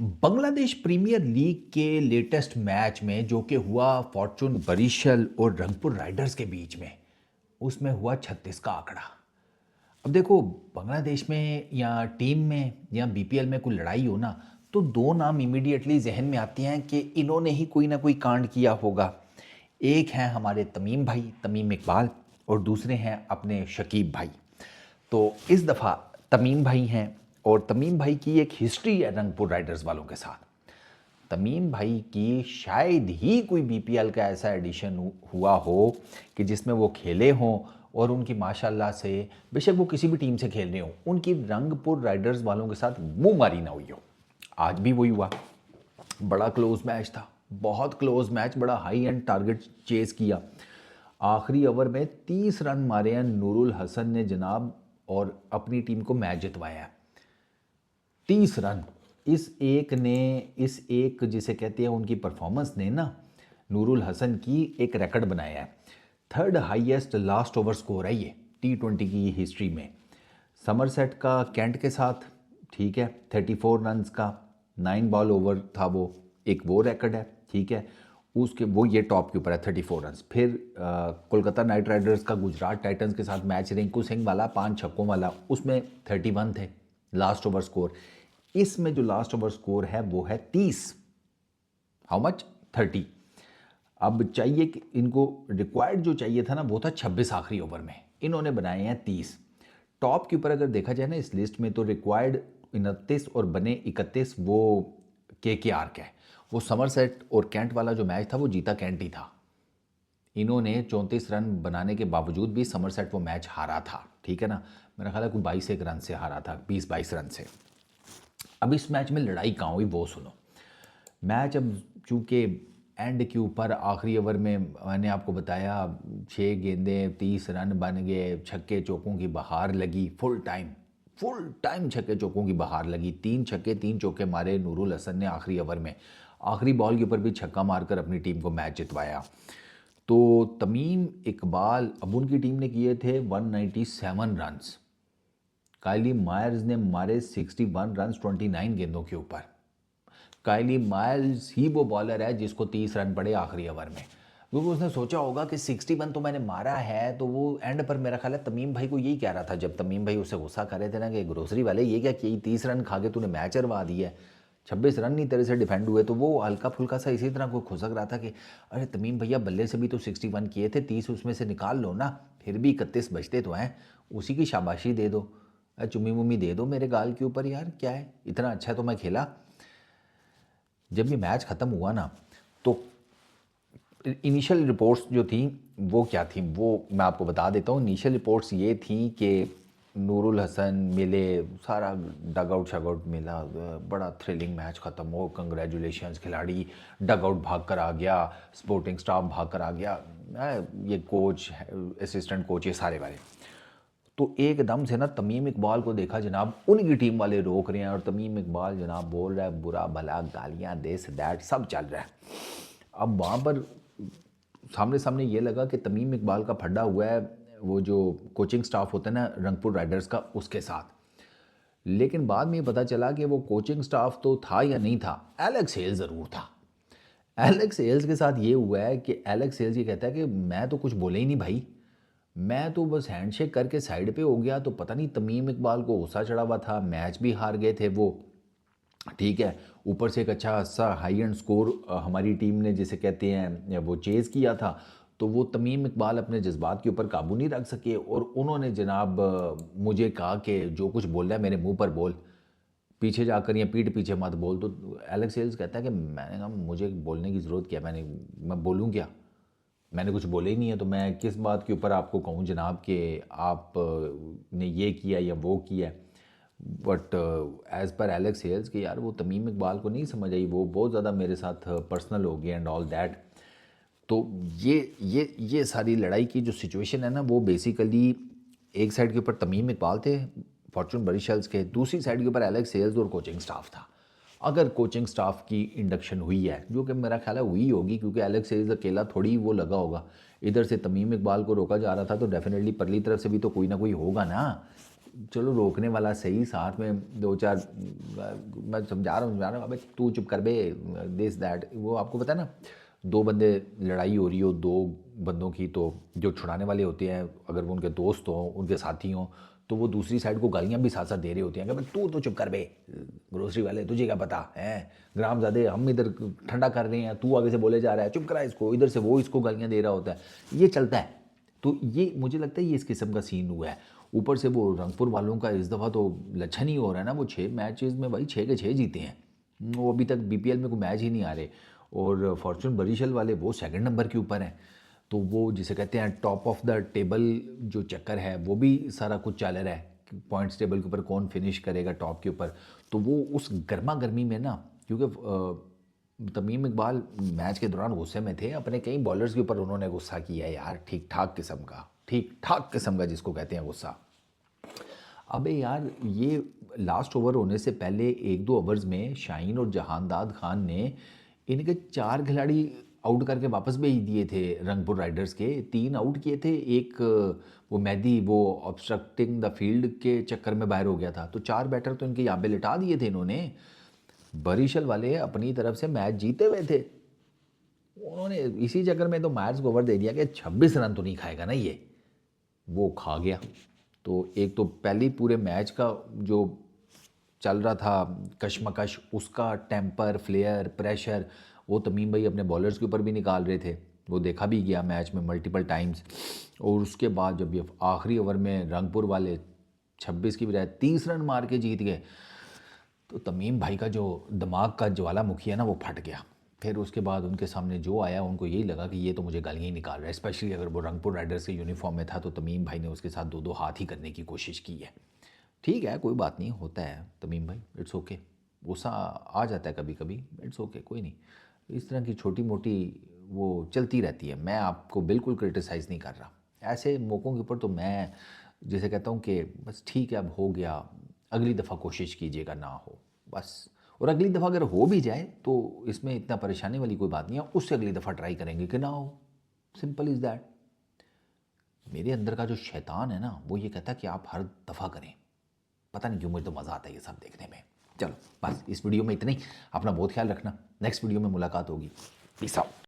Bangladesh premiere league के latest match में जो कि हुआ फॉर्चून बरिशल और रंगपुर राइडर्स के बीच में, उसमें हुआ 36 का आंकड़ा। अब देखो, बांग्लादेश में या टीम में या बीपीएल में कोई लड़ाई हो ना, तो दो नाम इमीडिएटली जहन में आते हैं कि इन्होंने ही कोई ना कोई कांड किया होगा। एक हैं हमारे तमीम भाई, तमीम इकबाल, और दूसरे हैं अपने शकीब भाई। तो इस दफ़ा तमीम भाई हैं, और तमीम भाई की एक हिस्ट्री है रंगपुर राइडर्स वालों के साथ। तमीम भाई की शायद ही कोई बीपीएल का ऐसा एडिशन हुआ हो कि जिसमें वो खेले हों, और उनकी माशाल्लाह से, बेशक वो किसी भी टीम से खेल रहे हों, उनकी रंगपुर राइडर्स वालों के साथ मुंह मारी ना हुई हो। आज भी वही हुआ। बड़ा क्लोज मैच था, बहुत क्लोज मैच, बड़ा हाई एंड टारगेट चेस किया। आखिरी ओवर में 30 रन मारे हैं नूरुल हसन ने जनाब, और अपनी टीम को मैच जितवाया है। 30 रन इस एक जिसे कहते हैं उनकी परफॉर्मेंस ने ना, नूरुल हसन की एक रिकॉर्ड बनाया है। Third highest last over score है ये T20 की हिस्ट्री में। समरसेट का कैंट के साथ, ठीक है, 34 रन्स का 9 बॉल ओवर था वो, एक वो रिकॉर्ड है, ठीक है। उसके वो ये टॉप के ऊपर है 34 रन्स। फिर कोलकाता नाइट राइडर्स का गुजरात टाइटंस के साथ मैच रिंकू सिंह वाला 5 छक्कों वाला, उसमें 31 थे लास्ट ओवर स्कोर। इसमें जो लास्ट ओवर स्कोर है वो है 30। How much? 30। अब चाहिए कि इनको रिक्वायर्ड जो चाहिए था ना, वो था 26 आखिरी ओवर में, इन्होंने बनाए हैं 30। टॉप के ऊपर अगर देखा जाए ना इस लिस्ट में, तो रिक्वायर्ड 29 और बने 31 वो KKR का है। वो समरसेट और कैंट वाला जो मैच था वो जीता कैंट ही था। इन्होंने 34 रन बनाने के बावजूद भी समरसेट वो मैच हारा था, ठीक है ना। मेरा ख्याल है कोई 22 रन से हारा था, 20-22 रन से। अब इस मैच में लड़ाई कहाँ हुई वो सुनो। मैच अब चूँकि एंड के ऊपर आखिरी ओवर में मैंने आपको बताया 6 गेंदें 30 रन बन गए, छक्के चौकों की बहार लगी, फुल टाइम छक्के चौकों की बहार लगी। 3 छक्के 3 चौके मारे नूरुल हसन ने आखिरी ओवर में, आखिरी बॉल के ऊपर भी छक्का मारकर अपनी टीम को मैच जितवाया। तो तमीम इकबाल, अब उनकी टीम ने किए थे 197 रन्स। काइली मायर्स ने मारे 61 रन्स 29 गेंदों के ऊपर। काइली मायर्स ही वो बॉलर है जिसको 30 रन पड़े आखिरी ओवर में, क्योंकि उसने सोचा होगा कि 61 तो मैंने मारा है। तो वो एंड पर मेरा ख्याल है तमीम भाई को यही कह रहा था, जब तमीम भाई उससे गुस्सा कर रहे थे ना कि ग्रोसरी वाले ये क्या कि 30 रन खा के तूने मैच हरवा दिया है, 26 रन नहीं तेरे से डिफेंड हुए। तो वो हल्का फुल्का सा इसी तरह को खुसक रहा था कि अरे तमीम भैया, बल्ले से भी तो 61 किए थे, 30 उसमें से निकाल लो ना, फिर भी 31 बचते तो हैं, उसी की शाबाशी दे दो, चुम्मी मुम्मी दे दो मेरे गाल के ऊपर, यार क्या है, इतना अच्छा तो मैं खेला। जब ये मैच ख़त्म हुआ ना, तो इनिशियल रिपोर्ट्स जो थी वो क्या थी वो मैं आपको बता देता हूँ। इनिशियल रिपोर्ट्स ये थी कि नूरुल हसन मिले, सारा डग आउट शगआउट मिला, बड़ा थ्रिलिंग मैच ख़त्म हो, कंग्रेचुलेशंस, खिलाड़ी डग आउट भाग कर आ गया, स्पोर्टिंग स्टाफ भाग कर आ गया, ये कोच, असिस्टेंट कोच, ये सारे वाले। तो एकदम से ना तमीम इकबाल को देखा जनाब, उनकी टीम वाले रोक रहे हैं, और तमीम इकबाल जनाब बोल रहा है बुरा भला, गालियाँ, दिस दैट सब चल रहा है। अब वहाँ पर सामने सामने ये लगा कि तमीम इकबाल का फड्डा हुआ है वो जो कोचिंग स्टाफ होता है ना रंगपुर राइडर्स का, उसके साथ। लेकिन बाद में ये पता चला कि वो कोचिंग स्टाफ तो था या नहीं था, एलेक्स हेल ज़रूर था। एलेक्स हेल्स के साथ ये हुआ है कि एलेक्स हेल्स ये कहता है कि मैं तो कुछ बोले ही नहीं भाई, मैं तो बस हैंडशेक करके साइड पे हो गया। तो पता नहीं तमीम इकबाल को गुस्सा चढ़ा हुआ था, मैच भी हार गए थे वो, ठीक है, ऊपर से एक अच्छा सा हाई एंड स्कोर हमारी टीम ने जिसे कहते हैं वो चेज़ किया था। तो वो तमीम इकबाल अपने जज्बात के ऊपर काबू नहीं रख सके, और उन्होंने जनाब मुझे कहा कि जो कुछ बोल रहा है मेरे मुंह पर बोल, पीछे जाकर या पीठ पीछे मत बोल। तो एलेक्स हेल्स कहता है कि मैंने कहा मुझे बोलने की ज़रूरत क्या, मैं बोलूँ क्या, मैंने कुछ बोले ही नहीं है, तो मैं किस बात के ऊपर आपको कहूँ जनाब कि आप ने ये किया या वो किया। But as per Alex Hales कि यार वो तमीम इकबाल को नहीं समझ आई, वो बहुत ज़्यादा मेरे साथ पर्सनल हो गया एंड ऑल दैट। तो ये सारी लड़ाई की जो सिचुएशन है ना, वो बेसिकली एक साइड के ऊपर तमीम इकबाल थे फॉर्चून बरिशल्स के, दूसरी साइड के ऊपर एलेक्स हेल्स और कोचिंग स्टाफ था। अगर कोचिंग स्टाफ की इंडक्शन हुई है, जो कि मेरा ख्याल है हुई होगी, क्योंकि एलेक्स हेल्स अकेला थोड़ी वो लगा होगा, इधर से तमीम इकबाल को रोका जा रहा था, तो डेफिनेटली परली तरफ से भी तो कोई ना कोई होगा ना। चलो रोकने वाला सही, साथ में दो चार मैं समझा रहा हूँ, अबे तू चुप कर बे, दिस दैट। वो आपको पता है ना, दो बंदे लड़ाई हो रही हो दो बंदों की, तो जो छुड़ाने वाले होते हैं अगर वो उनके दोस्त हों, उनके साथी हों, तो वो दूसरी साइड को गालियाँ भी साथ साथ दे रहे होते हैं कि भाई तू तो चुप कर बे, ग्रोसरी वाले तुझे क्या पता है, ग्राम ज़्यादा हम इधर ठंडा कर रहे हैं, तू आगे से बोले जा रहा है, चुप करा इसको। इधर से वो इसको गालियाँ दे रहा होता है, ये चलता है। तो ये मुझे लगता है ये इस किस्म का सीन हुआ है। ऊपर से वो रंगपुर वालों का इस दफ़ा तो लक्षण ही हो रहा है ना, वो 6 मैचेस में भाई 6 के 6 जीते हैं। वो अभी तक बीपीएल में कोई मैच ही नहीं आ रहे। और फॉर्चून बरिशल वाले वो सेकंड नंबर के ऊपर हैं। तो वो जिसे कहते हैं टॉप ऑफ द टेबल जो चक्कर है वो भी सारा कुछ चल रहा है, पॉइंट्स टेबल के ऊपर कौन फिनिश करेगा टॉप के ऊपर। तो वो उस गर्मा गर्मी में ना, क्योंकि तमीम इकबाल मैच के दौरान गुस्से में थे, अपने कई बॉलर्स के ऊपर उन्होंने गुस्सा किया यार, ठीक ठाक किस्म का जिसको कहते हैं गुस्सा। अबे यार ये लास्ट ओवर होने से पहले एक दो ओवर्स में शाहीन और जहानदाद खान ने इनके 4 खिलाड़ी आउट करके वापस भेज दिए थे रंगपुर राइडर्स के। 3 आउट किए थे, एक वो मेहदी वो ऑब्स्ट्रक्टिंग द फील्ड के चक्कर में बाहर हो गया था, तो 4 बैटर तो इनके यहाँ पे लिटा दिए थे इन्होंने। बरिशल वाले अपनी तरफ से मैच जीते हुए थे, उन्होंने इसी चक्कर में तो मैच को ओवर दे दिया कि 26 रन तो नहीं खाएगा ना ये, वो खा गया। तो एक तो पहले पूरे मैच का जो चल रहा था कशमकश, उसका टेम्पर फ्लेयर प्रेशर वो तमीम भाई अपने बॉलर्स के ऊपर भी निकाल रहे थे, वो देखा भी गया मैच में मल्टीपल टाइम्स। और उसके बाद जब ये आखिरी ओवर में रंगपुर वाले 26 की बजाय 30 रन मार के जीत गए, तो तमीम भाई का जो दिमाग का ज्वालामुखी है ना वो फट गया। फिर उसके बाद उनके सामने जो आया उनको यही लगा कि ये तो मुझे गालियाँ ही निकाल रहा है, स्पेशली अगर वो रंगपुर राइडर्स के यूनिफॉर्म में था, तो तमीम भाई ने उसके साथ दो दो हाथ ही करने की कोशिश की है। ठीक है, कोई बात नहीं, होता है तमीम भाई, इट्स ओके। गुस्सा आ जाता है कभी कभी, इट्स ओके, कोई नहीं। इस तरह की छोटी मोटी वो चलती रहती है, मैं आपको बिल्कुल क्रिटिसाइज़ नहीं कर रहा। ऐसे मौक़ों के ऊपर तो मैं जैसे कहता हूँ कि बस ठीक है अब हो गया, अगली दफ़ा कोशिश कीजिएगा ना हो, बस। और अगली दफ़ा अगर हो भी जाए तो इसमें इतना परेशानी वाली कोई बात नहीं है, उससे अगली दफ़ा ट्राई करेंगे कि ना हो, सिंपल इज़ दैट। मेरे अंदर का जो शैतान है ना वो ये कहता है कि आप हर दफ़ा करें, पता नहीं क्यों मुझे तो मज़ा आता है ये सब देखने में। चलो बस इस वीडियो में इतना ही, अपना बहुत ख्याल रखना, नेक्स्ट वीडियो में मुलाकात होगी, पीस आउट।